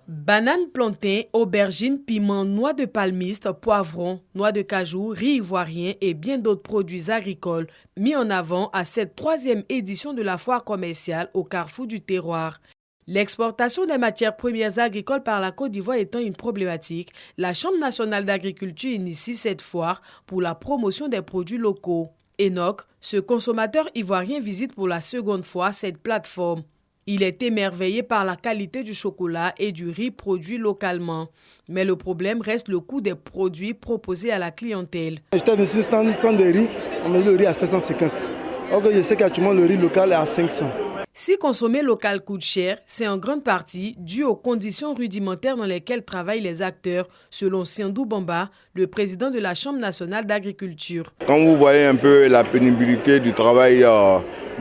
Bananes, plantains, aubergines, piments, noix de palmiste, poivrons, noix de cajou, riz ivoirien et bien d'autres produits agricoles mis en avant à cette 3e édition de la foire commerciale au Carrefour du Terroir. L'exportation des matières premières agricoles par la Côte d'Ivoire étant une problématique, la Chambre nationale d'agriculture initie cette foire pour la promotion des produits locaux. Enoch, ce consommateur ivoirien, visite pour la 2e fois cette plateforme. Il est émerveillé par la qualité du chocolat et du riz produits localement. Mais le problème reste le coût des produits proposés à la clientèle. J'étais venu sur un stand de riz, on m'a dit le riz à 750. Or je sais qu'actuellement le riz local est à 500. Si consommer local coûte cher, c'est en grande partie dû aux conditions rudimentaires dans lesquelles travaillent les acteurs, selon Siandou Bamba, le président de la Chambre nationale d'agriculture. Quand vous voyez un peu la pénibilité du travail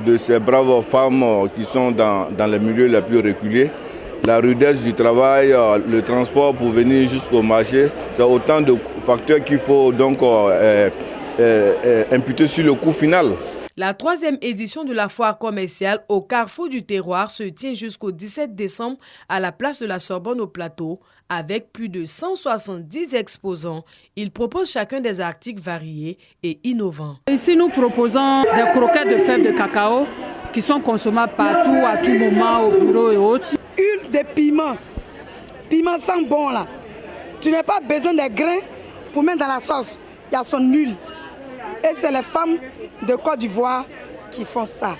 de ces braves femmes qui sont dans les milieux les plus reculés, la rudesse du travail, le transport pour venir jusqu'au marché, c'est autant de facteurs qu'il faut donc imputer sur le coût final. La 3e édition de la foire commerciale au Carrefour du Terroir se tient jusqu'au 17 décembre à la place de la Sorbonne au Plateau avec plus de 170 exposants. Ils proposent chacun des articles variés et innovants. Ici, nous proposons des croquettes de fèves de cacao qui sont consommables partout, à tout moment, au bureau et autres. Huile de piment, piment sent bon là. Tu n'as pas besoin des grains pour mettre dans la sauce. Il y a son huile. Et c'est les femmes de Côte d'Ivoire qui font ça.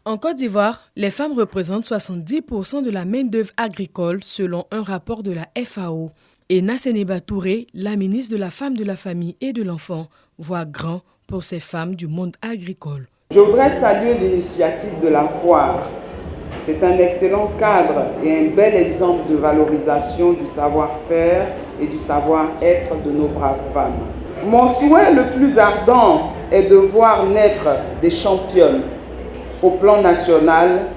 En Côte d'Ivoire, les femmes représentent 70% de la main-d'œuvre agricole selon un rapport de la FAO. Et Nasseneba Touré, la ministre de la Femme, de la Famille et de l'Enfant, voit grand pour ces femmes du monde agricole. Je voudrais saluer l'initiative de la foire. C'est un excellent cadre et un bel exemple de valorisation du savoir-faire et du savoir-être de nos braves femmes. Mon souhait le plus ardent est de voir naître des championnes au plan national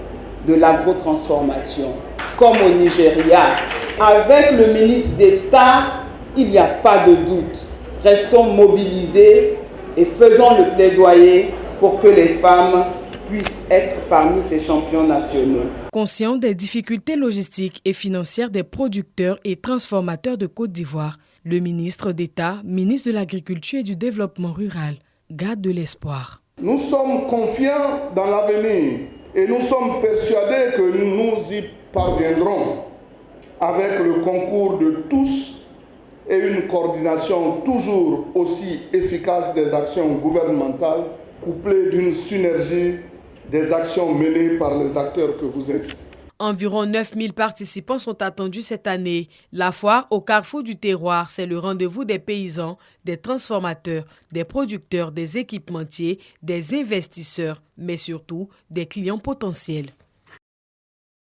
de l'agrotransformation, comme au Nigeria. Avec le ministre d'État, il n'y a pas de doute. Restons mobilisés et faisons le plaidoyer pour que les femmes puissent être parmi ces champions nationaux. Conscient des difficultés logistiques et financières des producteurs et transformateurs de Côte d'Ivoire, le ministre d'État, ministre de l'Agriculture et du Développement rural, garde de l'espoir. Nous sommes confiants dans l'avenir et nous sommes persuadés que nous y parviendrons avec le concours de tous et une coordination toujours aussi efficace des actions gouvernementales, couplée d'une synergie des actions menées par les acteurs que vous êtes. Environ 9000 participants sont attendus cette année. La foire au Carrefour du Terroir, c'est le rendez-vous des paysans, des transformateurs, des producteurs, des équipementiers, des investisseurs, mais surtout des clients potentiels.